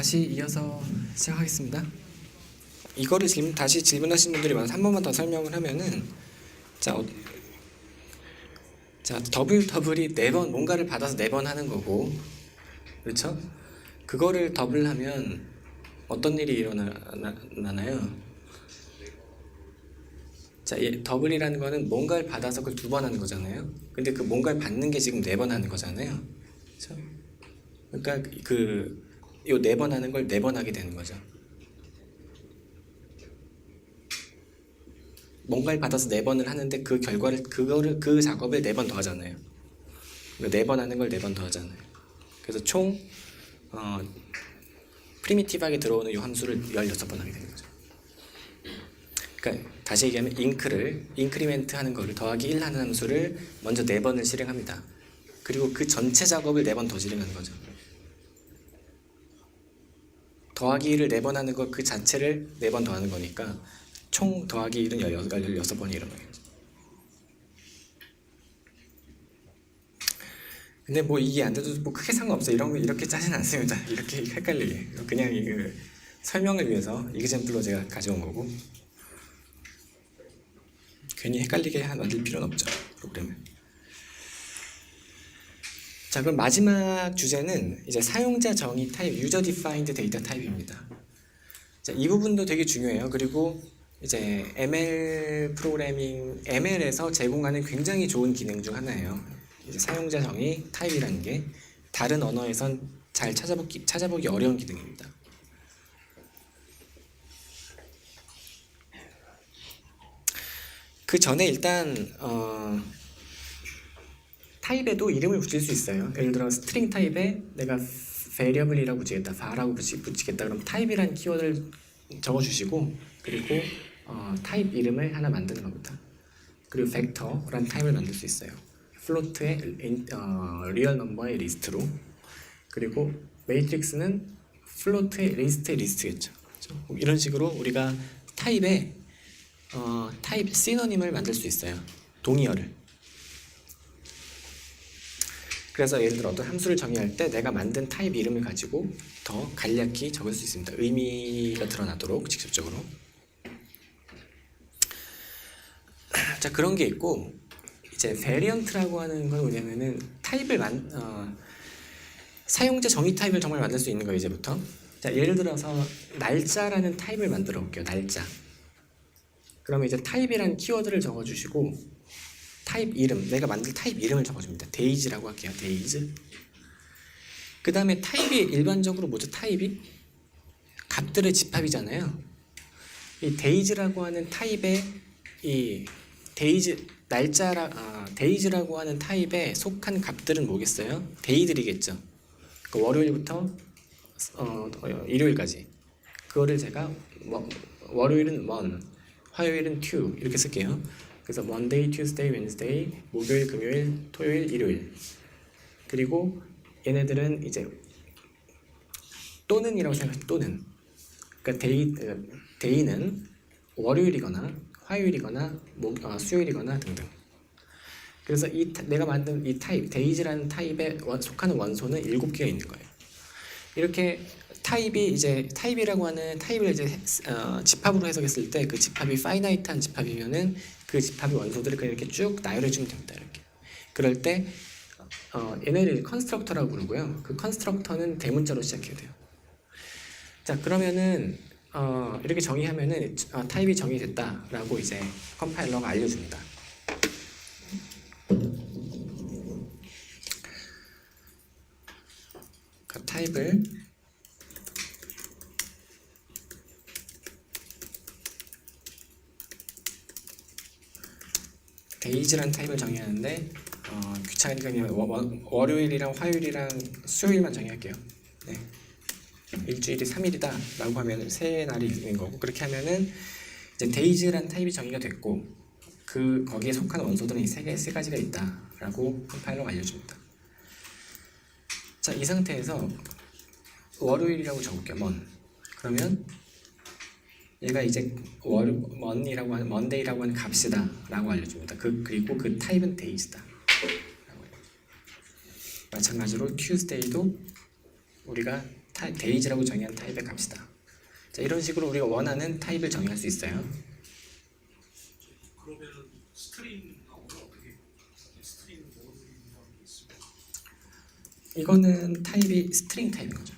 다시 이어서 시작하겠습니다. 이거를 다시 질문하신 분들이 많아서 한 번만 더 설명을 하면은 자, 더블이 4번 뭔가를 받아서 4번 하는 거고, 그렇죠? 그거를 더블하면 어떤 일이 일어나나요? 자, 더블이라는 거는 뭔가를 받아서 그걸 2번 하는 거잖아요. 근데 그 뭔가를 받는 게 지금 4번 하는 거잖아요. 그렇죠? 그러니까 요 4번 하는 걸 4번 하게 되는 거죠. 뭔가를 받아서 4번을 하는데 그 작업을 4번 더 하잖아요. 4번 하는 걸 4번 더 하잖아요. 그래서 총 프리미티브하게 들어오는 이 함수를 16번 하게 되는 거죠. 그러니까 다시 얘기하면 인크리멘트 하는 거를 더하기 1 하는 함수를 먼저 4번을 실행합니다. 그리고 그 전체 작업을 4번 더 실행하는 거죠. 더하기 1을 4번 하는 거 그 자체를 4번 더 하는 거니까 총 더하기 1은 16번이 일어나겠죠. 근데 뭐 이게 안 돼도 뭐 크게 상관없어요. 이런 거 이렇게 짜진 않습니다. 이렇게 헷갈리게. 그냥 설명을 위해서 이그젠플로 제가 가져온 거고, 괜히 헷갈리게 만들 필요는 없죠, 프로그램을. 자, 그럼 마지막 주제는 이제 사용자 정의 타입, User Defined Data Type입니다. 자, 이 부분도 되게 중요해요. 그리고 이제 ML에서 제공하는 굉장히 좋은 기능 중 하나예요. 이제 사용자 정의 타입이라는 게 다른 언어에선 잘 찾아보기 어려운 기능입니다. 그 전에 일단 타입에도 이름을 붙일 수 있어요. 예를 들어 스트링 타입에 내가 variable이라고 붙이겠다, var라고 붙이겠다. 그럼 타입이란 키워드를 적어주시고, 그리고 타입 이름을 하나 만드는 겁니다. 그리고 벡터라는 타입을 만들 수 있어요. 플로트의 리얼 넘버의 리스트로. 그리고 매트릭스는 플로트의 리스트의 리스트겠죠. 그렇죠? 이런 식으로 우리가 타입에 타입 시노님을 만들 수 있어요. 동의어를. 그래서 예를 들어 어떤 함수를 정의할 때 내가 만든 타입 이름을 가지고 더 간략히 적을 수 있습니다. 의미가 드러나도록 직접적으로. 자, 그런 게 있고, 이제 베리언트라고 하는 건 뭐냐면은 타입을 사용자 정의 타입을 정말 만들 수 있는 거예요, 이제부터. 자, 예를 들어서 날짜라는 타입을 만들어 볼게요. 날짜. 그러면 이제 타입이라는 키워드를 적어주시고, 타입 이름, 내가 만들 타입 이름을 적어줍니다. 데이즈라고 할게요. 데이즈. 그 다음에 타입이 일반적으로 뭐죠? 타입이 값들의 집합이잖아요. 이 데이즈라고 하는 타입의 데이즈라고 하는 타입에 속한 값들은 뭐겠어요? 데이들이겠죠. 그 월요일부터 일요일까지. 그거를 제가 월요일은 1, 화요일은 2 이렇게 쓸게요. 그래서 Monday, Tuesday, Wednesday, 목요일, 금요일, 토요일, 일요일. 그리고 얘네들은 이제 또는이라고 생각해요. 또는. 그러니까 데이는 월요일이거나 화요일이거나 수요일이거나 등등. 그래서 내가 만든 이 타입, 데이즈라는 타입에 속하는 원소는 7개가 있는 거예요. 이렇게 타입이라고 하는 타입을 이제 집합으로 해석했을 때 그 집합이 파이나이트한 집합이면은 그 집합의 원소들을 그냥 이렇게 쭉 나열해 주면 됩니다. 이렇게. 그럴 때 얘네를 컨스트럭터라고 부르고요. 그 컨스트럭터는 대문자로 시작해야 돼요. 자, 그러면은 이렇게 정의하면은 타입이 정의됐다라고 이제 컴파일러가 알려줍니다. 그 타입을 데이즈라는 타입을 정의하는데 귀찮으니까 그냥 월요일이랑 화요일이랑 수요일만 정의할게요. 네. 일주일이 3일이다 라고 하면 3날이 있는 거고, 그렇게 하면은 이제 데이즈라는 타입이 정의가 됐고, 거기에 속하는 원소들은 이 세 가지가 있다 라고 컴파일러가 알려줍니다. 자, 이 상태에서 월요일이라고 적을게요. 그러면 얘가 이제 먼데이라고 하는 값이다 라고 알려줍니다. 그리고 그 타입은 데이즈다. 마찬가지로 Tuesday도 우리가 데이지라고 정의한 타입의 값이다. 자, 이런 식으로 우리가 원하는 타입을 정의할 수 있어요. 그러면 스트링하고는 어떻게 스트링 원이라는 게 있습니다. 이거는 타입이 스트링 타입인 거죠.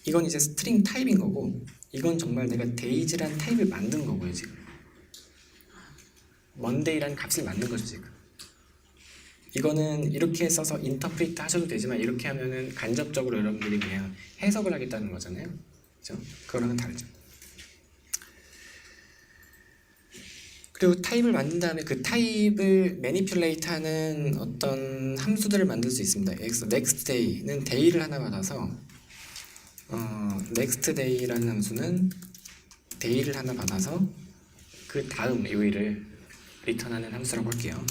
이건 이제 스트링 타입인 거고, 이건 정말 내가 데이지란 타입을 만든 거고요, 지금. 먼데이라는 값을 만든 거죠, 지금. 이거는 이렇게 써서 인터프리트 하셔도 되지만, 이렇게 하면은 간접적으로 여러분들이 그냥 해석을 하겠다는 거잖아요. 그죠? 그거랑은 다르죠. 그리고 타입을 만든 다음에 그 타입을 매니퓰레이트 하는 어떤 함수들을 만들 수 있습니다. 여기서 next day는 day를 하나 받아서 next day라는 함수는 day를 하나 받아서 그 다음 요일을 리턴하는 함수라고 할게요.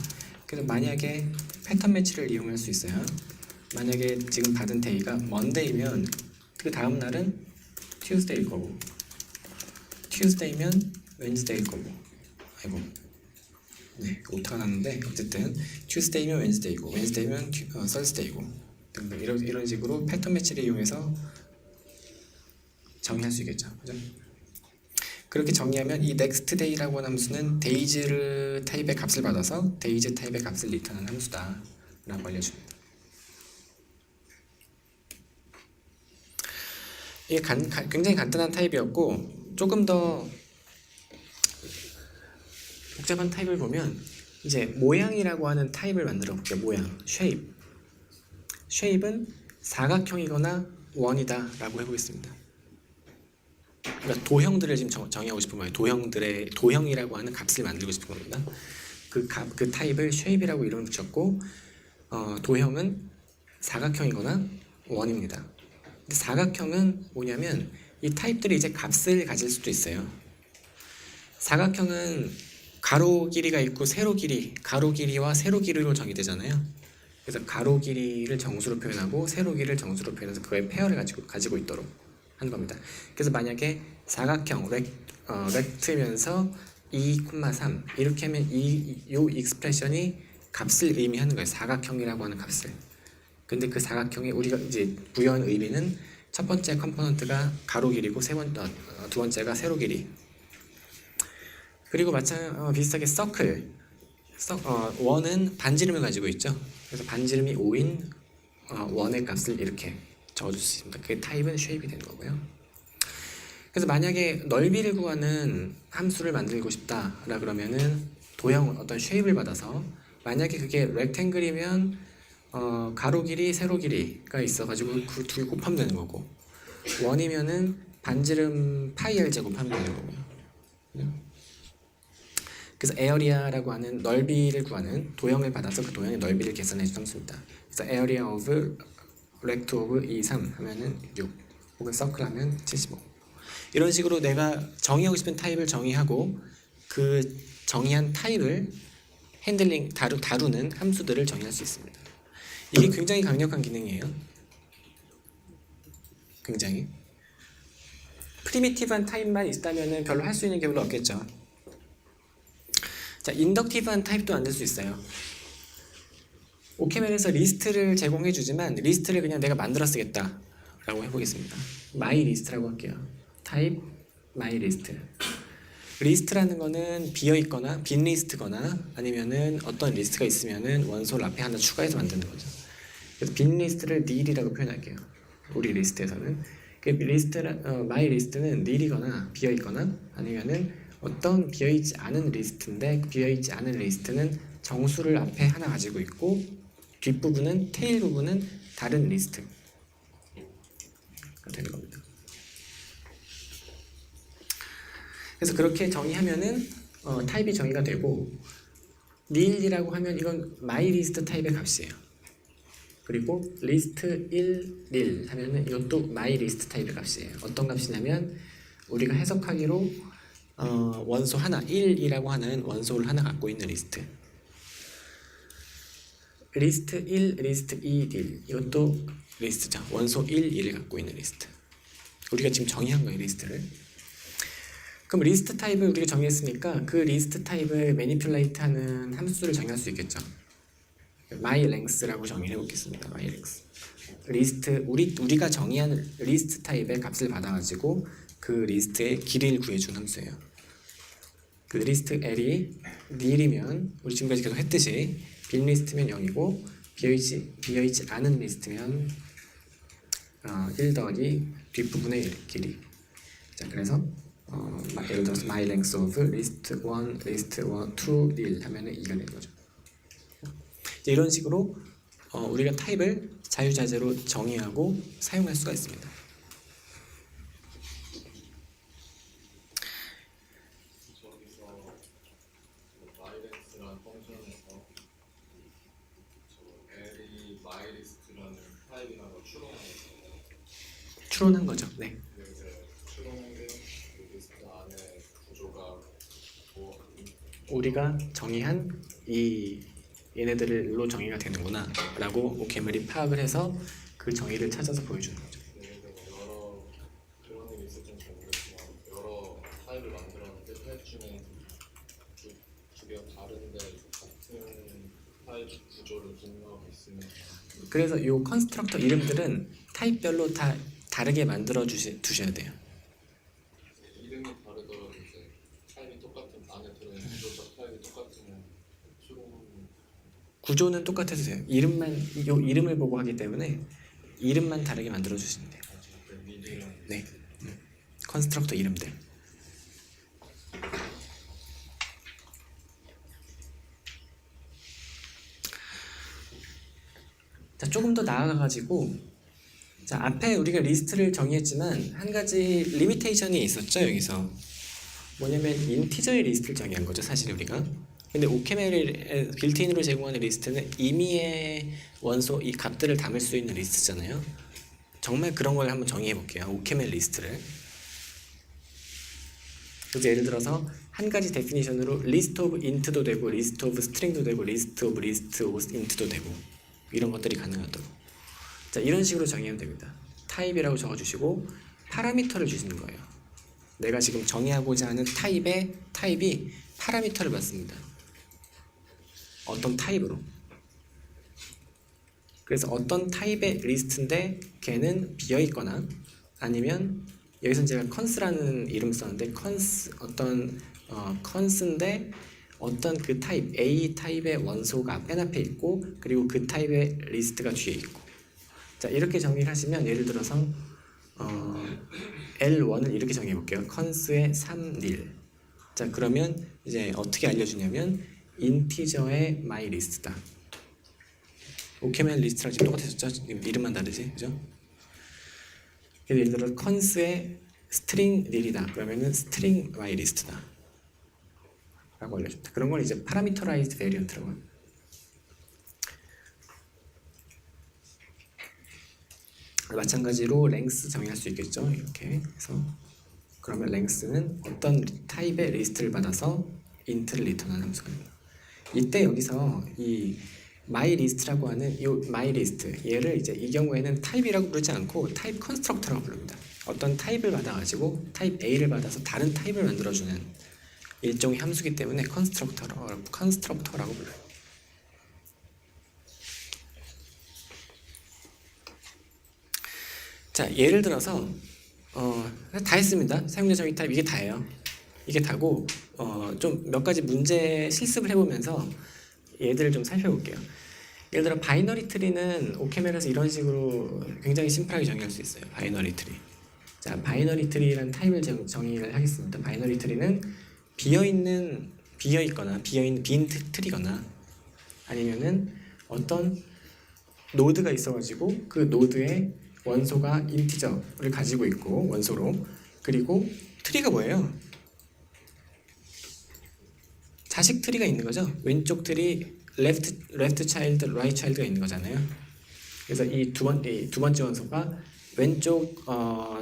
그래서 만약에 패턴 매치를 이용할 수 있어요. 만약에 지금 받은 day가 monday면 그 다음 날은 tuesday일 거고, tuesday면 wednesday일 거고. 아이고, 네, 오타가 났는데 어쨌든 tuesday면 wednesday이고, wednesday면 thursday이고 등등 이런 식으로 패턴 매치를 이용해서 정의할 수 있겠죠, 그죠? 그렇게 정의하면 이 next day라고 하는 함수는 days 타입의 값을 받아서 days 타입의 값을 리턴하는 함수다라고 알려줍니다. 이게 굉장히 간단한 타입이었고, 조금 더 복잡한 타입을 보면 이제 모양이라고 하는 타입을 만들어 볼게요. 모양, shape은 사각형이거나 원이다 라고 해보겠습니다. 그러니까 도형들을 지금 정의하고 싶은 거예요. 도형이라고 하는 값을 만들고 싶은 겁니다. 그 타입을 shape이라고 이름을 붙였고, 도형은 사각형이거나 원입니다. 근데 사각형은 뭐냐면 이 타입들이 이제 값을 가질 수도 있어요. 사각형은 가로 길이가 있고 세로 길이, 가로 길이와 세로 길이로 정의되잖아요. 그래서 가로 길이를 정수로 표현하고 세로 길이를 정수로 표현해서 그거의 페어를 가지고 있도록 하는 겁니다. 그래서 만약에 사각형 렉트면서 2,3 이렇게 하면 이 익스프레션이 값을 의미하는 거예요. 사각형이라고 하는 값을. 근데 그 사각형에 우리가 이제 부여한 의미는 첫 번째 컴포넌트가 가로 길이고 두 번째가 세로 길이. 그리고 비슷하게 서클, 원은 반지름을 가지고 있죠. 그래서 반지름이 5인 원의 값을 이렇게 적어줄 수 있습니다. 그게 타입은 shape이 되는 거고요. 그래서 만약에 넓이를 구하는 함수를 만들고 싶다라 그러면은 도형 어떤 shape를 받아서, 만약에 그게 rectangle이면 가로 길이, 세로 길이가 있어가지고 그 둘 곱하면 되는 거고, 원이면은 반지름 파이 r 제곱하면 되는 거고요. 그래서 에어리아라고 하는 넓이를 구하는 도형을 받아서 그 도형의 넓이를 계산해 주는 함수입니다. 그래서 area of rect of 2, 3 하면은 6, 혹은 circle 하면 75. 이런 식으로 내가 정의하고 싶은 타입을 정의하고 그 정의한 타입을 다루는 함수들을 정의할 수 있습니다. 이게 굉장히 강력한 기능이에요. 굉장히 프리미티브한 타입만 있다면은 별로 할 수 있는 게 별로 없겠죠. 자, 인덕티브한 타입도 만들 수 있어요. 오케멜에서 리스트를 제공해 주지만 리스트를 그냥 내가 만들어 쓰겠다 라고 해보겠습니다. my list라고 할게요. 타입 my list. 리스트라는 거는 비어있거나 빈 리스트거나 아니면은 어떤 리스트가 있으면은 원소를 앞에 하나 추가해서 만드는 거죠. 그래서 빈 리스트를 nil이라고 표현할게요. 우리 리스트에서는 my list는 nil이거나 비어있거나 아니면은 어떤 비어있지 않은 리스트인데, 비어있지 않은 리스트는 정수를 앞에 하나 가지고 있고 뒷부분은, 테일 부분은 다른 리스트가 되는 겁니다. 그래서 그렇게 정의하면은 타입이 정의가 되고, nil이라고 하면 이건 my list 타입의 값이에요. 그리고 list 1, nil 하면은 이것도 my list 타입의 값이에요. 어떤 값이냐면 우리가 해석하기로 원소 하나, 1이라고 하는 원소를 하나 갖고 있는 리스트. 리스트 1, 리스트 2, nil 이것도 리스트죠. 원소 1, 2를 갖고 있는 리스트. 우리가 지금 정의한 거예요, 리스트를. 그럼 리스트 타입을 우리가 정의했으니까 그 리스트 타입을 매니퓰레이트 하는 함수를 정의할 수 있겠죠. my length라고 정의해 보겠습니다. my length. 리스트 우리가 정의한 리스트 타입의 값을 받아가지고 그 리스트의 길이를 구해준 함수예요. 그 리스트 L이 nil이면 우리 지금까지 계속 했듯이 빈 리스트면 0이고 비어있지 않은 리스트면 1 더하기 뒷부분의 길이. 자, 그래서 예를 들어서 my length of list 1, list 2 nil 하면은 2가 되는 거죠. 이런 식으로 우리가 타입을 자유자재로 정의하고 사용할 수가 있습니다. 저기서 myLength라는 펑션에서 L이 myList라는 타입이라는 걸 추론한 거죠. 네. 이제 추론한 게그 리스트 안에 구조가 뭐 우리가 정의한 이 얘네들로 정의가 되는구나 라고 오케멜이 파악을 해서 그 정의를 찾아서 보여주는 거죠. 예를 들어 여러 그런 일이 있을지는 잘 모르겠지만 여러 타입을 만들었는데 타입 중에 두 개가 다른데 같은 타입 구조를 공유하고 있으면 그래서 이 컨스트럭터 이름들은 타입별로 다 다르게 만들어 두셔야 돼요. 이름이 다르더라도 이제 타입이 똑같은 안에 들어있는 구조적 타입이 똑같으면 추론 구조는 똑같아도 돼요. 이름을 보고 하기 때문에 이름만 다르게 만들어 주시면 돼요. 미디랑 네. 컨스트럭터 이름들. 자, 조금 더 나아가가지고 자, 앞에 우리가 리스트를 정의했지만 한 가지 리미테이션이 있었죠. 여기서 뭐냐면 인티저의 리스트를 정의한 거죠. 사실 우리가. 근데 오케멜이 빌트인으로 제공하는 리스트는 임의의 원소 이 값들을 담을 수 있는 리스트잖아요. 정말 그런 걸 한번 정의해 볼게요. 오케멜 리스트를. 그래서 예를 들어서 한 가지 데피니션으로 리스트 오브 인트도 되고 리스트 오브 스트링도 되고 리스트 오브 인트도 되고 이런 것들이 가능하도록. 자, 이런 식으로 정의하면 됩니다. 타입이라고 적어주시고 파라미터를 주시는 거예요. 내가 지금 정의하고자 하는 타입이 파라미터를 받습니다. 어떤 타입으로. 그래서 어떤 타입의 리스트인데 걔는 비어있거나 아니면 여기서 제가 컨스라는 이름 썼는데 컨스인데 어떤 그 타입 A 타입의 원소가 맨 앞에 있고 그리고 그 타입의 리스트가 뒤에 있고. 자, 이렇게 정의를 하시면 예를 들어서 L1을 이렇게 정의해 볼게요. 컨스의 3nil. 자, 그러면 이제 어떻게 알려주냐면 인티저의 my 리스트다. 오케멜 리스트랑 지금 똑같았죠? 이름만 다르지, 그죠? 그래서 예를 들어 컨스의 스트링 nil이다. 그러면은 스트링 my 리스트다. 라고 알려줍니다. 그런 걸 이제 파라미터라이즈드 베리언트라고 합니다. 마찬가지로 랭스 정의할 수 있겠죠. 이렇게 해서 그러면 랭스는 어떤 타입의 리스트를 받아서 인트를 리턴하는 함수입니다. 이때 여기서 이 my list라고 하는 이 my list 얘를 이제 이 경우에는 타입이라고 부르지 않고 타입 컨스트럭터라고 부릅니다. 어떤 타입을 받아가지고 타입 A를 받아서 다른 타입을 만들어주는 일종의 함수기 때문에 컨스트럭터라고 불러요. 자, 예를 들어서 다 했습니다. 사용자 정의 타입 이게 다예요. 이게 다고 좀 몇 가지 문제 실습을 해보면서 얘들을 좀 살펴볼게요. 예를 들어 바이너리 트리는 오케멜에서 이런 식으로 굉장히 심플하게 정의할 수 있어요. 바이너리 트리. 자, 바이너리 트리라는 타입을 정의를 하겠습니다. 바이너리 트리는 비어있거나 빈 트리거나 아니면은 어떤 노드가 있어가지고 그 노드에 원소가 인티저를 가지고 있고 원소로 그리고 트리가 뭐예요? 자식 트리가 있는 거죠. 왼쪽 트리 left child, right child가 있는 거잖아요. 그래서 이 두 번째 원소가 왼쪽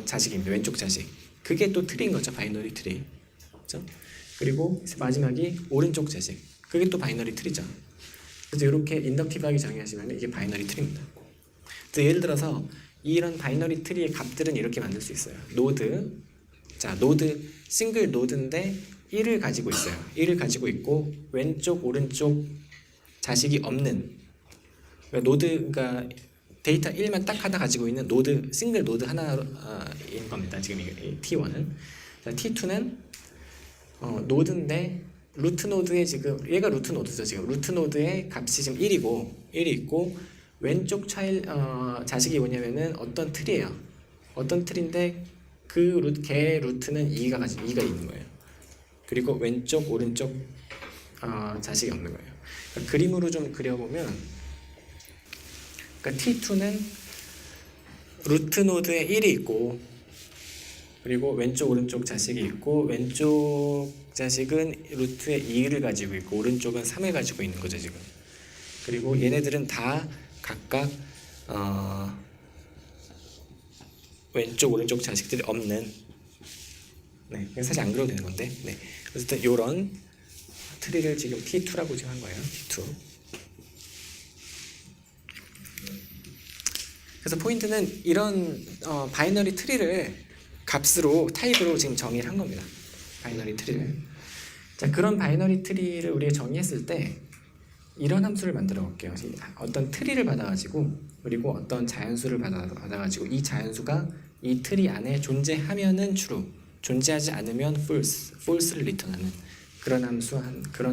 자식입니다. 왼쪽 자식. 그게 또 트리인 거죠. 바이너리 트리. 그렇죠? 그리고 마지막이 오른쪽 자식. 그게 또 바이너리 트리죠. 그래서 이렇게 인덕티브하게 정의하시면 이게 바이너리 트리입니다. 그래서 예를 들어서 이런 바이너리 트리의 값들은 이렇게 만들 수 있어요. 노드. 자, 싱글 노드인데 1을 가지고 있어요. 1을 가지고 있고 왼쪽 오른쪽 자식이 없는 그러니까 그러니까 데이터 1만 딱 하나 가지고 있는 노드, 싱글 노드 하나인 겁니다. 지금 이게 T1은. 자, T2는 노드인데 루트 노드에 지금 얘가 루트 노드죠. 지금 루트 노드의 값이 지금 1이 있고 왼쪽 자식이 뭐냐면은 어떤 틀이에요. 어떤 틀인데 걔 루트는 2가 있는 거예요. 그리고 왼쪽 오른쪽 자식이 없는 거예요. 그러니까 그림으로 좀 그려보면, 그러니까 T2는 루트 노드에 1이 있고, 그리고 왼쪽 오른쪽 자식이 있고, 왼쪽 자식은 루트에 2를 가지고 있고, 오른쪽은 3을 가지고 있는 거죠 지금. 그리고 얘네들은 다 각각 왼쪽 오른쪽 자식들이 없는, 네, 사실 안 그려도 되는 건데, 네, 어쨌든 요런 트리를 지금 T2라고 지금 한 거예요. T2. 그래서 포인트는 이런 바이너리 트리를 값으로 타입으로 지금 정의를 한 겁니다. 바이너리 트리를. 자, 그런 바이너리 트리를 우리가 정의했을 때 이런 함수를 만들어 볼게요. 어떤 트리를 받아가지고, 그리고 어떤 자연수를 받아가지고, 이 자연수가 이 트리 안에 존재하면은 true, 존재하지 않으면 false를 리턴하는 그런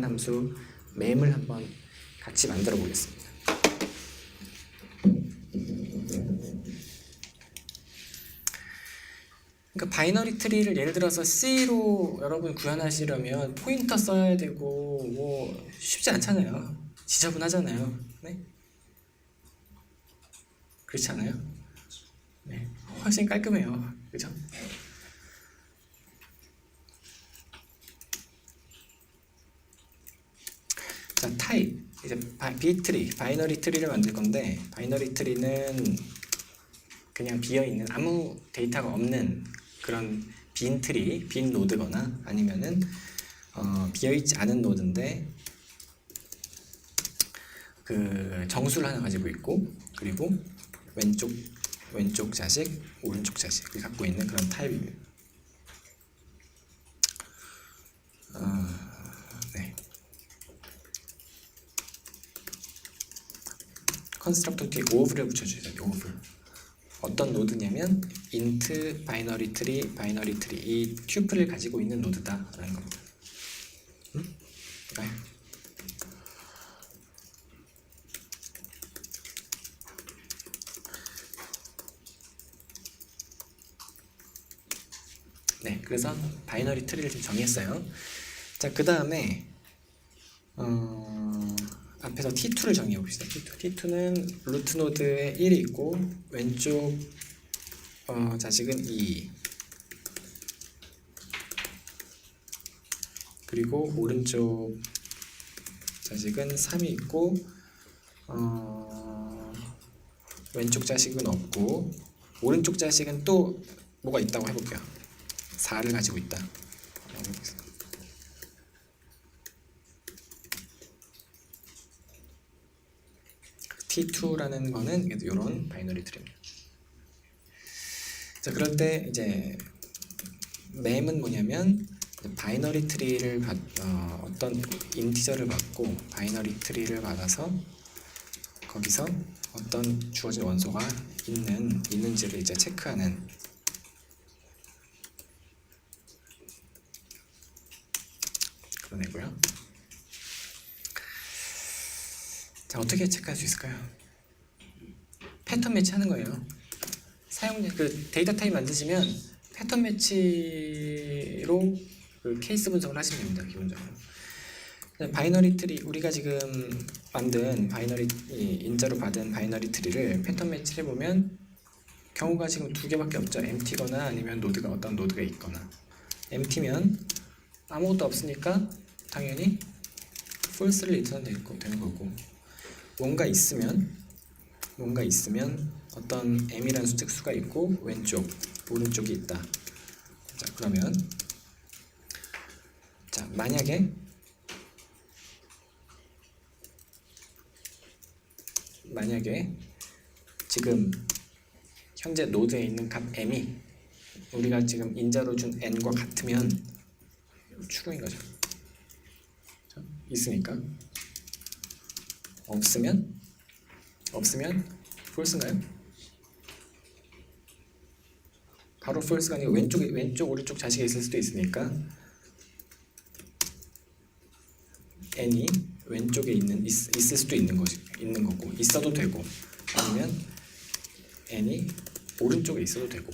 함수 맴을 한번 같이 만들어 보겠습니다. 그러니까 바이너리 트리를 예를 들어서 C로 여러분 구현하시려면 포인터 써야 되고 뭐 쉽지 않잖아요. 지저분하잖아요. 네? 그렇지 않아요? 네, 훨씬 깔끔해요. 그죠? 자, 타입. 이제 B트리, 바이너리 트리를 만들 건데, 바이너리 트리는 그냥 비어있는 아무 데이터가 없는 그런 빈 트리, 빈 노드거나 아니면은 비어있지 않은 노드인데 그 정수를 하나 가지고 있고, 그리고 왼쪽 자식, 오른쪽 자식을 갖고 있는 그런 타입입니다. 네. 컨스트럭터 뒤에 of를 붙여주세요. of. 어떤 노드냐면 int 바이너리 트리 이 튜플을 가지고 있는 노드다라는 겁니다. 네. 네, 그래서 바이너리 트리를 좀 정했어요. 자, 그 다음에 앞에서 T2를 정해 봅시다. T2는 루트 노드에 1이 있고 왼쪽 자식은 2, 그리고 오른쪽 자식은 3이 있고 왼쪽 자식은 없고, 오른쪽 자식은 또 뭐가 있다고 해볼게요. 4를 가지고 있다. T2라는 거는 이런 바이너리 트리입니다. 자, 그럴 때 이제 맴은 뭐냐면 바이너리 트리를 어떤 인티저를 받고 바이너리 트리를 받아서 거기서 어떤 주어진 원소가 있는지를 이제 체크하는 그런 애고요. 자, 어떻게 체크할 수 있을까요? 패턴 매치하는 거예요. 그 데이터 타입 만드시면 패턴 매치로 그 케이스 분석을 하시면 됩니다. 기본적으로. 바이너리 트리, 우리가 지금 만든 인자로 받은 바이너리 트리를 패턴 매치를 해보면 경우가 지금 두 개밖에 없죠. empty거나 아니면 어떤 노드가 있거나. empty면 아무것도 없으니까 당연히 false를 리턴 되는 거고, 뭔가 있으면 어떤 m이라는 수직수가 있고 왼쪽, 오른쪽이 있다. 자, 그러면 자, 만약에 지금 현재 노드에 있는 값 m이 우리가 지금 인자로 준 n과 같으면 true인 거죠. 자, 있으니까. 없으면 없으면 false인가요? 바로 false가 아니고 왼쪽 오른쪽 자식이 있을 수도 있으니까 n이 왼쪽에 있을 수도 있는 거고 있어도 되고 아니면 n이 오른쪽에 있어도 되고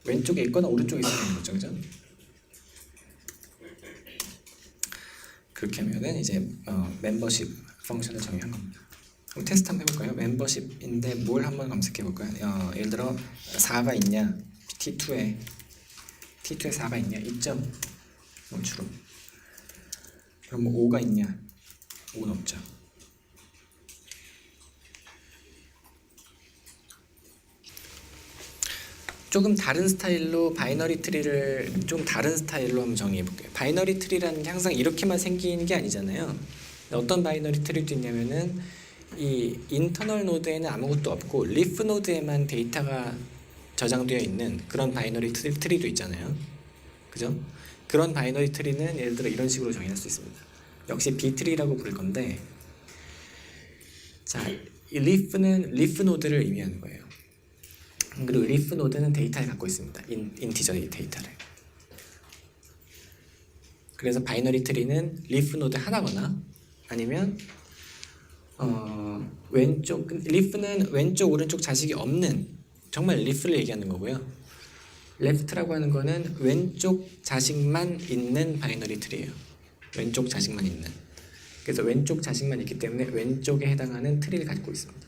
왼쪽에 있거나 오른쪽에 있어도 되는 거죠, 그죠? 그렇게 하면은 이제 멤버십 펑션을 정의한 겁니다. 그럼 테스트 한번 해볼까요? 멤버십인데 뭘 한번 검색해 볼까요? 예를 들어 4가 있냐? T2에 4가 있냐? 있죠? 주로. 그럼 뭐 5가 있냐? 5는 없죠. 조금 다른 스타일로 바이너리 트리를 좀 다른 스타일로 한번 정의해 볼게요. 바이너리 트리라는 게 항상 이렇게만 생기는 게 아니잖아요. 어떤 바이너리 트리도 있냐면은 이 인터널 노드에는 아무것도 없고 리프 노드에만 데이터가 저장되어 있는 그런 바이너리 트리도 있잖아요. 그죠? 그런 바이너리 트리는 예를 들어 이런 식으로 정의할 수 있습니다. 역시 B트리라고 부를 건데, 자, 이 리프는 리프 노드를 의미하는 거예요. 그리고 리프 노드는 데이터를 갖고 있습니다. 인티저 데이터를. 그래서 바이너리 트리는 리프 노드 하나거나 아니면 리프는 왼쪽 오른쪽 자식이 없는 정말 리프를 얘기하는 거고요. 레프트라고 하는 거는 왼쪽 자식만 있는 바이너리 트리예요. 왼쪽 자식만 있는. 그래서 왼쪽 자식만 있기 때문에 왼쪽에 해당하는 트리를 갖고 있습니다.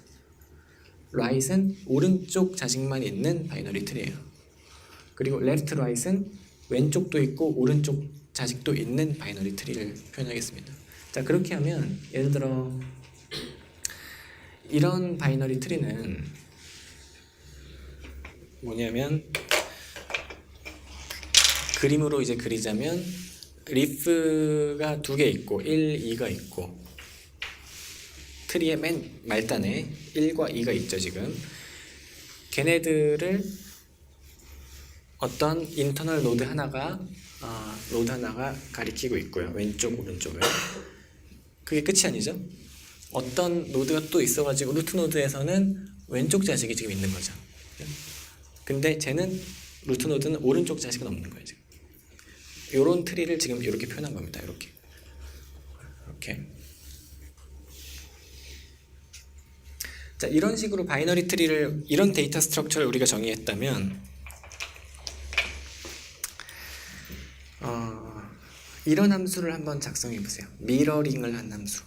right은 오른쪽 자식만 있는 바이너리 트리예요. 그리고 left, right은 왼쪽도 있고 오른쪽 자식도 있는 바이너리 트리를 표현하겠습니다. 자, 그렇게 하면 예를 들어 이런 바이너리 트리는 뭐냐면 그림으로 이제 그리자면 리프가 2개 있고 1, 2가 있고 트리의 맨 말단에 1과 2가 있죠. 지금 걔네들을 어떤 인터널 노드 하나가 가리키고 있고요. 왼쪽 오른쪽을. 그게 끝이 아니죠. 어떤 노드가 또 있어가지고 루트 노드에서는 왼쪽 자식이 지금 있는 거죠. 근데 쟤는 루트 노드는 오른쪽 자식은 없는 거예요. 지금 요런 트리를 지금 이렇게 표현한 겁니다. 이렇게 자, 이런 식으로 바이너리 트리를 이런 데이터 스트럭처를 우리가 정의했다면 이런 함수를 한번 작성해 보세요. 미러링을 한 함수.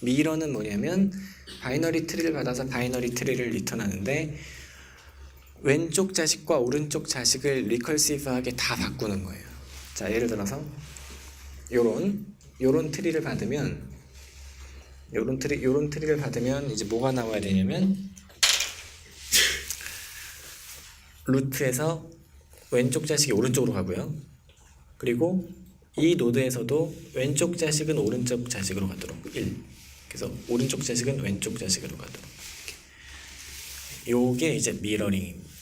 미러는 뭐냐면 바이너리 트리를 받아서 바이너리 트리를 리턴하는데 왼쪽 자식과 오른쪽 자식을 리컬시브하게 다 바꾸는 거예요. 자, 예를 들어서 요런 트리를 받으면 요런 트리를 받으면 이제 뭐가 나와야 되냐면 루트에서 왼쪽 자식이 오른쪽으로 가고요. 그리고 이 노드에서도 왼쪽 자식은 오른쪽 자식으로 가도록 1. 그래서 오른쪽 자식은 왼쪽 자식으로 가도록. 요게 이제 미러링입니다.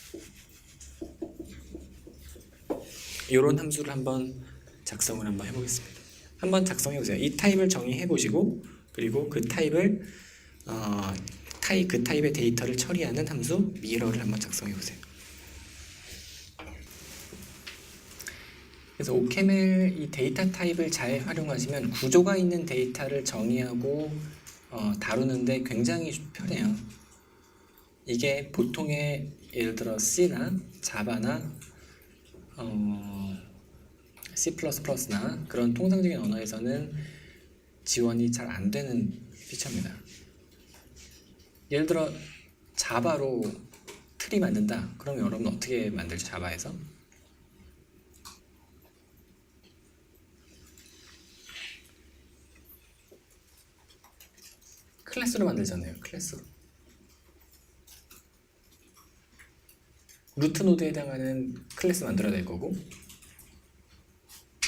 요런 함수를 한번 작성을 한번 해보겠습니다. 한번 작성해 보세요. 이 타입을 정의해 보시고 그리고 그 타입을 그 타입의 데이터를 처리하는 함수 미러를 한번 작성해 보세요. 그래서 OCaml 이 데이터 타입을 잘 활용하시면 구조가 있는 데이터를 정의하고 다루는데 굉장히 편해요. 이게 보통의 예를 들어 C나 자바나 C++나 그런 통상적인 언어에서는 지원이 잘 안 되는 피처입니다. 예를 들어 자바로 트리 만든다. 그럼 여러분 어떻게 만들죠? 자바에서? 클래스로 만들잖아요. 클래스로. 루트 노드에 해당하는 클래스 만들어야 될 거고,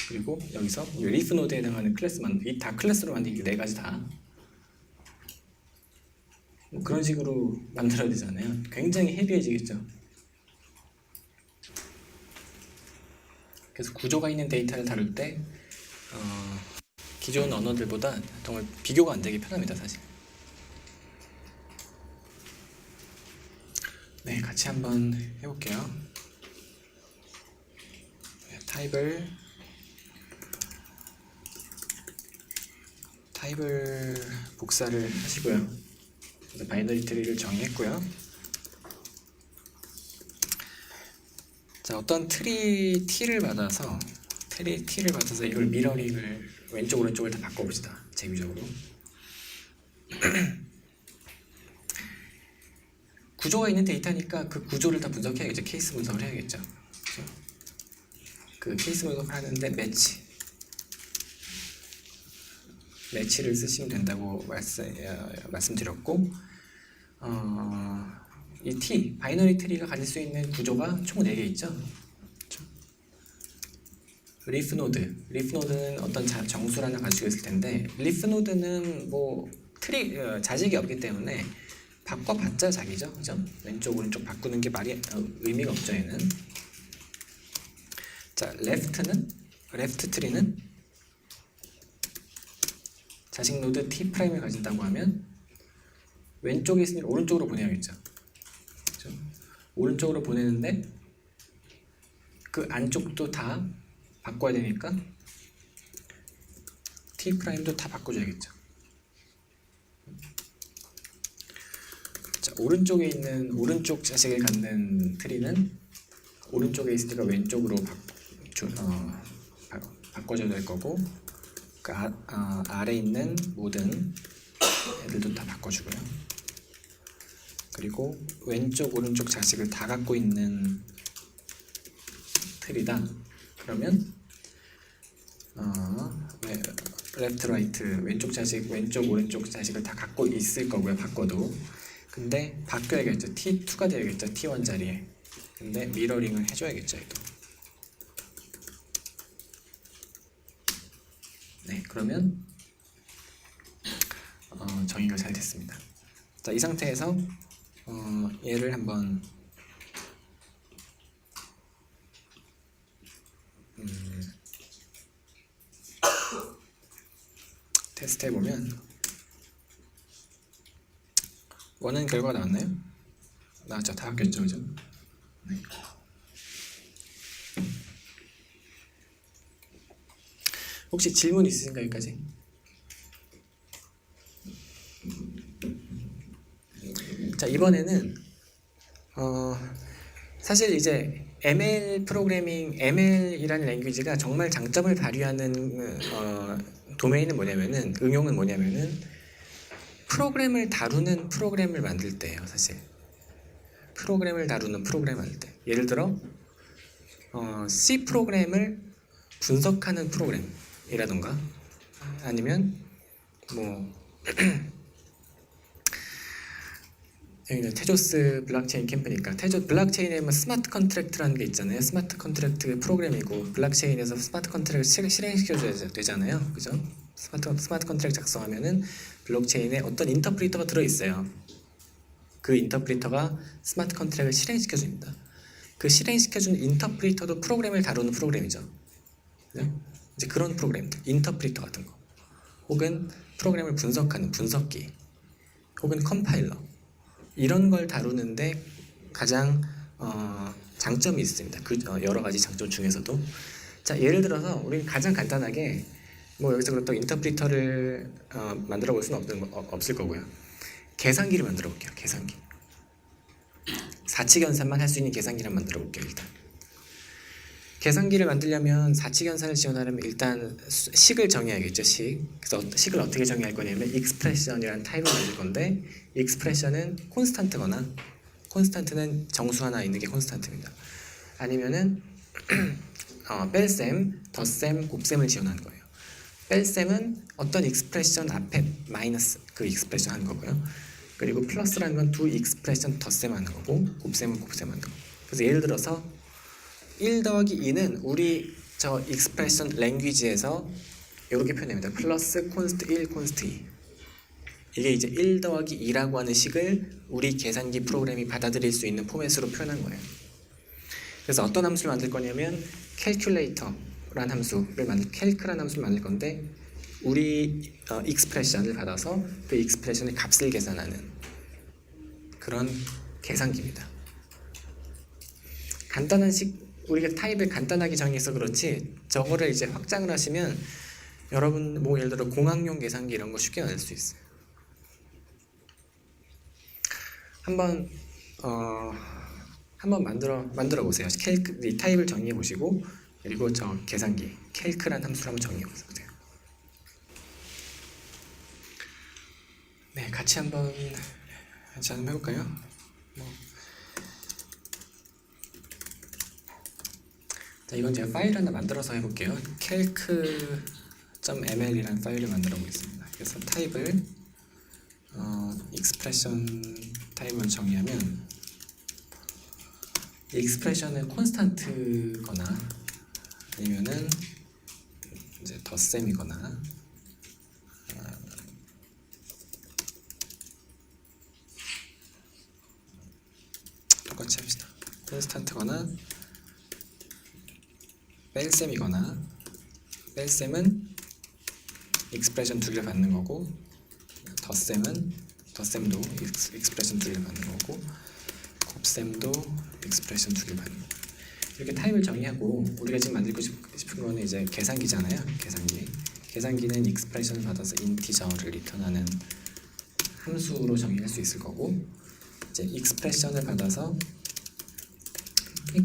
그리고 여기서 리프 노드에 해당하는 클래스 다 클래스로 만들기 4가지 다. 뭐 그런 식으로 만들어야 되잖아요. 굉장히 헤비해지겠죠. 그래서 구조가 있는 데이터를 다룰 때 기존 언어들보다 정말 비교가 안 되게 편합니다, 사실. 같이 한번 해볼게요. 타입을 복사를 하시고요. 그래서 바이너리 트리를 정의했고요. 자, 어떤 트리 T를 받아서 이걸 미러링을 왼쪽 오른쪽을 다 바꿔봅시다. 재규적으로. 구조가 있는 데이터니까 그 구조를 다 분석해야겠죠. 케이스 분석을 해야겠죠. 그렇죠? 그 케이스 분석을 하는데 매치를 쓰시면 된다고 말씀드렸고, 이 바이너리 트리가 가질 수 있는 구조가 총 4개 있죠. 그렇죠? 리프 노드는 어떤 정수를 하나 가지고 있을 텐데, 리프 노드는 뭐 자식이 없기 때문에 바꿔봤자 자기죠. 그죠? 왼쪽 오른쪽 바꾸는 게 의미가 없죠. 얘는. 자, 레프트 트리는 자식 노드 T 프라임을 가진다고 하면 왼쪽에 있으면 오른쪽으로 보내야겠죠. 그렇죠? 오른쪽으로 보내는데 그 안쪽도 다 바꿔야 되니까 T 프라임도 다 바꿔줘야겠죠. 자, 오른쪽에 있는 오른쪽 자식을 갖는 트리는 오른쪽에 있으니까 왼쪽으로 바꿔줘야 될 거고, 그 아래 있는 모든 애들도 다 바꿔주고요. 그리고 왼쪽 오른쪽 자식을 다 갖고 있는 트리다. 그러면 레프트 라이트 왼쪽 오른쪽 자식을 다 갖고 있을 거고요. 바꿔도. 근데 바뀌어야겠죠. T2가 되야겠죠. T1 자리에. 근데 미러링을 해줘야겠죠. 얘도. 네, 그러면 정의가 잘 됐습니다. 자, 이 상태에서 얘를 한번 테스트 해보면 원하는 결과가 나왔나요? 나왔죠. 다 바뀌었죠. 그죠? 네. 혹시 질문 있으신가요? 여기까지? 자, 이번에는 사실 이제 ML이라는 랭귀지가 정말 장점을 발휘하는 도메인은 뭐냐면은, 응용은 뭐냐면은 프로그램을 다루는 프로그램을 만들 때예요. 사실 프로그램을 다루는 프로그램 만들 때, 예를 들어 C 프로그램을 분석하는 프로그램이라던가, 아니면 뭐 여기는 테조스 블록체인 캠프니까 블록체인에 뭐 스마트 컨트랙트라는 게 있잖아요. 스마트 컨트랙트 프로그램이고, 블록체인에서 스마트 컨트랙트를 실행시켜줘야 되잖아요. 그죠? 스마트 컨트랙트 작성하면은 블록체인에 어떤 인터프리터가 들어있어요. 그 인터프리터가 스마트 컨트랙트를 실행시켜줍니다. 그 실행시켜주는 인터프리터도 프로그램을 다루는 프로그램이죠. 그죠? 이제 그런 프로그램들, 인터프리터 같은 거, 혹은 프로그램을 분석하는 분석기, 혹은 컴파일러, 이런 걸 다루는데 가장 장점이 있습니다. 그 여러 가지 장점 중에서도. 자, 예를 들어서 우리 가장 간단하게 뭐 여기서 그렇다고 인터프리터를 만들어 볼 수는 없을 거고요. 계산기를 만들어 볼게요. 계산기. 4치 연산만 할 수 있는 계산기를 만들어 볼게요. 일단 계산기를 만들려면 4치 연산을 지원하려면 일단 식을 정해야겠죠. 그래서 식을 어떻게 정의할 거냐면 익스프레션이라는 타입을 만들 건데, 익스프레션은 콘스탄트거나, 콘스탄트는 정수 하나 있는 게 콘스탄트입니다. 아니면은 뺄셈, 덧셈, 곱셈을 지원하는 거예요. 뺄셈은 어떤 익스프레션 앞에 마이너스 그 익스프레션 하는 거고요. 그리고 플러스라는 건 두 익스프레션 덧셈 하는 거고, 곱셈은 곱셈 하는 거고. 그래서 예를 들어서 1 더하기 2는 우리 저 익스프레션 랭귀지에서 이렇게 표현합니다. 플러스 콘스트 1 콘스트 2. 이게 이제 1 더하기 2라고 하는 식을 우리 계산기 프로그램이 받아들일 수 있는 포맷으로 표현한 거예요. 그래서 어떤 함수를 만들 거냐면 calculator라는 함수를 calc라는 함수를 만들 건데, 우리 익스프레션을 받아서 그 익스프레션의 값을 계산하는 그런 계산기입니다. 간단한 우리가 타입을 간단하게 정의해서 그렇지 저거를 이제 확장을 하시면 여러분 뭐 예를 들어 공학용 계산기 이런 거 쉽게 만들 수 있어요. 한번 한번 만들어 보세요. 이 타입을 정의해 보시고 그리고 저 계산기 캘크란 함수를 한번 정의해 보세요. 네, 같이 한번 해볼까요? 자, 이건 제가 파일 하나 만들어서 해볼게요. calc.ml이라는 파일을 만들어 보겠습니다. 그래서 타입을 expression 타입을 정의하면 이 expression은 콘스탄트거나 아니면은 이제 덧셈이거나 똑같이 합시다. 콘스탄트거나 뺄셈이거나 뺄셈은 익스프레션 두 개를 받는 거고 덧셈도 익스프레션 두 개를 받는 거고 곱셈도 익스프레션 두 개를 받는 거고 이렇게 타입을 정의하고 우리가 지금 만들고 싶은 거는 이제 계산기잖아요. 계산기는 익스프레션을 받아서 인티저를 리턴하는 함수로 정의할 수 있을 거고 이제 익스프레션을 받아서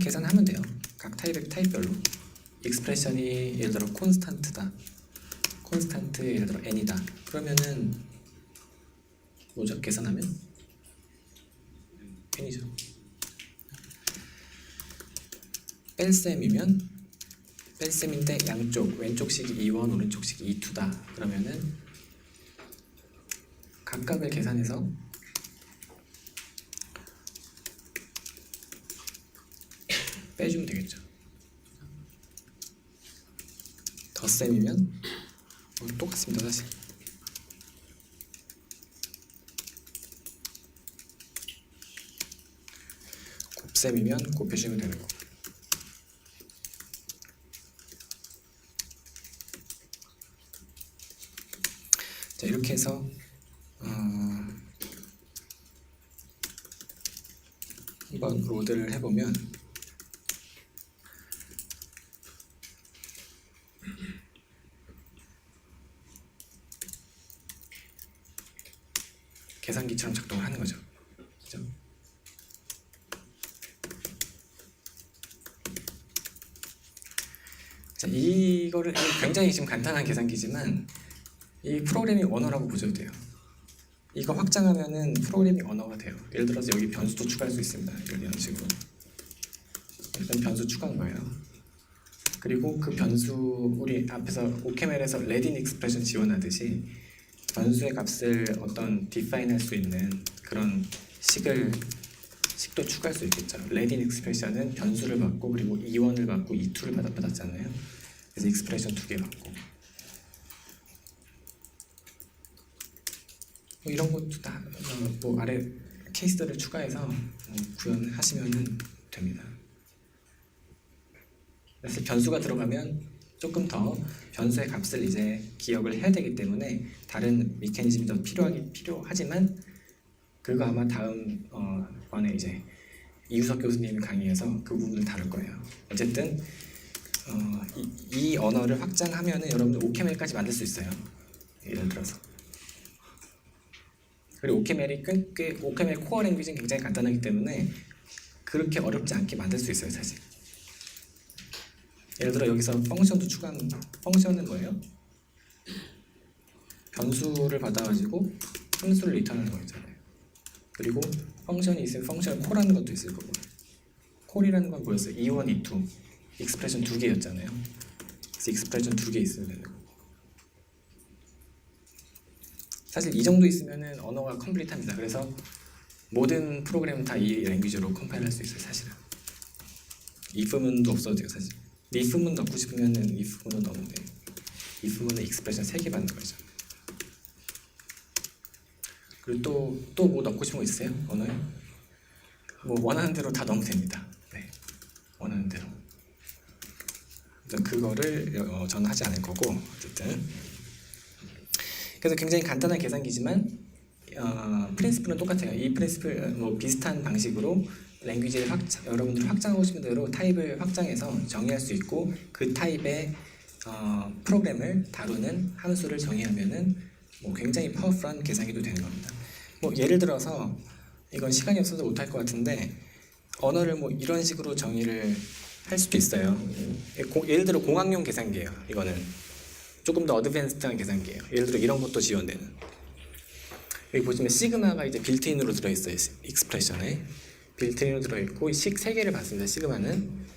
계산하면 돼요. 각 타입별로 익스프레션이 예를 들어 콘스탄트다. 콘스탄트 예를 들어 n이다. 그러면은 뭐죠? 계산하면 n이죠. 뺄셈이면 뺄셈인데 양쪽 왼쪽식이 2원 오른쪽식이 2투다. 그러면은 각각을 계산해서 빼주면 되겠죠. 덧셈이면 똑같습니다 사실. 곱셈이면 곱해주면 되는 거. 자 이렇게 해서 한번 로드를 해보면 계산기처럼 작동을 하는 거죠. 그죠? 자, 이거를 굉장히 지금 간단한 계산기지만 이 프로그래밍 언어라고 보셔도 돼요. 이거 확장하면은 프로그래밍 언어가 돼요. 예를 들어서 여기 변수도 추가할 수 있습니다. 이런 식으로 일단 변수 추가한 거예요. 그리고 그 변수 우리 앞에서 OCaml에서 레딘 익스프레션 지원하듯이 변수의 값을 어떤 define 할 수 있는 그런 식도 추가할 수 있겠죠. 레딘 익스프레션은 변수를 받고 그리고 2원을 받고 2투를 받았잖아요. 그래서 익스프레션 2개 받고 뭐 이런 것도 다 뭐 아래 케이스들을 추가해서 구현하시면 됩니다. 그래서 변수가 들어가면 조금 더 변수의 값을 이제 기억을 해야 되기 때문에 다른 메커니즘이 더 필요하지만 그거 아마 다음 번에 이제 이유석 교수님 강의에서 그 부분을 다룰 거예요. 어쨌든 이 언어를 확장하면은 여러분들 OCaml까지 만들 수 있어요. 예를 들어서. 그리고 OCaml이 OCaml 코어 랭귀지는 굉장히 간단하기 때문에 그렇게 어렵지 않게 만들 수 있어요, 사실. 예를 들어 여기서 펑션도 펑션은 뭐예요? 변수를 받아가지고 함수를 리턴하는 거잖아요. 그리고 펑션이 있으면 펑션 콜하는 것도 있을 거고. 콜이라는 건 뭐였어요? 2원, 2투. 익스프레션 2개였잖아요. 그래서 익스프레션 2개 있으면 되는 거고. 사실 이 정도 있으면은 언어가 컴플리트합니다. 그래서 모든 프로그램은 다 이 랭귀지로 컴파일할 수 있어요, 사실은. if문도 없어도 돼요, 사실. if문 넣고 싶으면은 if문을 넣으면 돼요. if문은 익스프레션 3개 받는 거죠. 그리고 또 뭐 넣고 싶은 거 있어요? 언어에? 뭐 원하는 대로 다 넣으면 됩니다. 네, 원하는 대로. 그거를 저는 하지 않을 거고 어쨌든. 그래서 굉장히 간단한 계산기지만 프린시플은 똑같아요. 이 프린시플 뭐 비슷한 방식으로 랭귀지를 여러분들이 확장하고 싶은 대로 타입을 확장해서 정의할 수 있고 그 타입의 프로그램을 다루는 함수를 정의하면은 뭐 굉장히 파워풀한 계산기도 되는 겁니다. 뭐 예를 들어서 이건 시간이 없어서 못할 것 같은데 언어를 뭐 이런 식으로 정의를 할 수도 있어요. 예를 들어 공학용 계산기예요. 이거는 조금 더 어드밴스드한 계산기예요. 예를 들어 이런 것도 지원되는. 여기 보시면 시그마가 이제 빌트인으로 들어있어요. 익스프레션에 빌트인으로 들어있고 식 3개를 봤습니다. 시그마는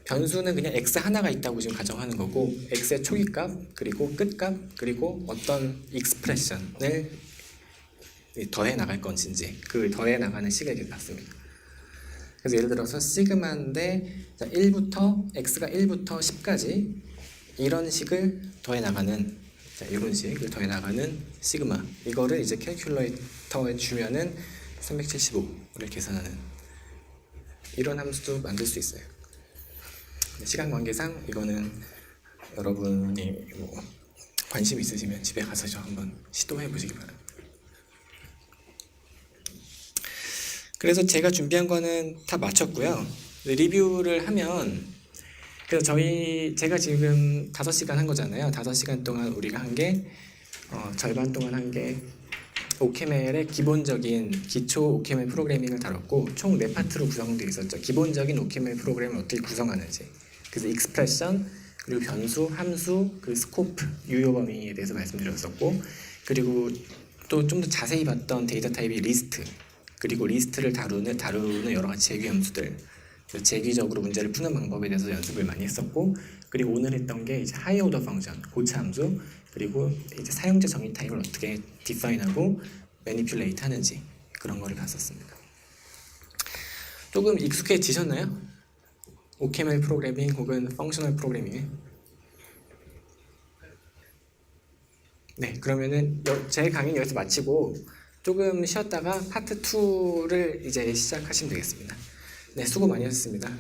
변수는 그냥 x 하나가 있다고 지금 가정하는 거고 x의 초기값 그리고 끝값 그리고 어떤 익스프레션을 더해 나갈 건지 그 더해 나가는 식을 이렇게 봤습니다. 그래서 예를 들어서 시그마인데 1부터 x가 1부터 10까지 이런 식을 더해 나가는 이런 식을 더해 나가는 시그마 이거를 이제 캘큘레이터에 주면은 375를 계산하는 이런 함수도 만들 수 있어요. 시간 관계상 이거는 여러분이 뭐 관심 있으시면 집에 가서 좀 한번 시도해 보시기 바랍니다. 그래서 제가 준비한 거는 다 마쳤고요. 리뷰를 하면 그래서 제가 지금 5시간 한 거잖아요. 5시간 동안 우리가 한 게 절반 동안 한 게 OCaml의 기본적인 기초 OCaml 프로그래밍을 다뤘고 총 4파트로 구성되어 있었죠. 기본적인 OCaml 프로그램을 어떻게 구성하는지 그래서 익스프레션 그리고 변수, 함수, 그 스코프, 유효 범위에 대해서 말씀드렸었고 그리고 또 좀 더 자세히 봤던 데이터 타입이 리스트 그리고 리스트를 다루는 여러 가지 재규 함수들 재규적으로 문제를 푸는 방법에 대해서 연습을 많이 했었고 그리고 오늘 했던 게 이제 하이 오더 펑션, 고차 함수 그리고 이제 사용자 정의 타입을 어떻게 디파인하고 매니퓰레이트 하는지 그런 거를 봤었습니다. 조금 익숙해지셨나요? OCaml 프로그래밍 혹은 펑셔널 프로그래밍에? 네, 그러면은 제 강의는 여기서 마치고 조금 쉬었다가 파트 2를 이제 시작하시면 되겠습니다. 네, 수고 많이 하셨습니다.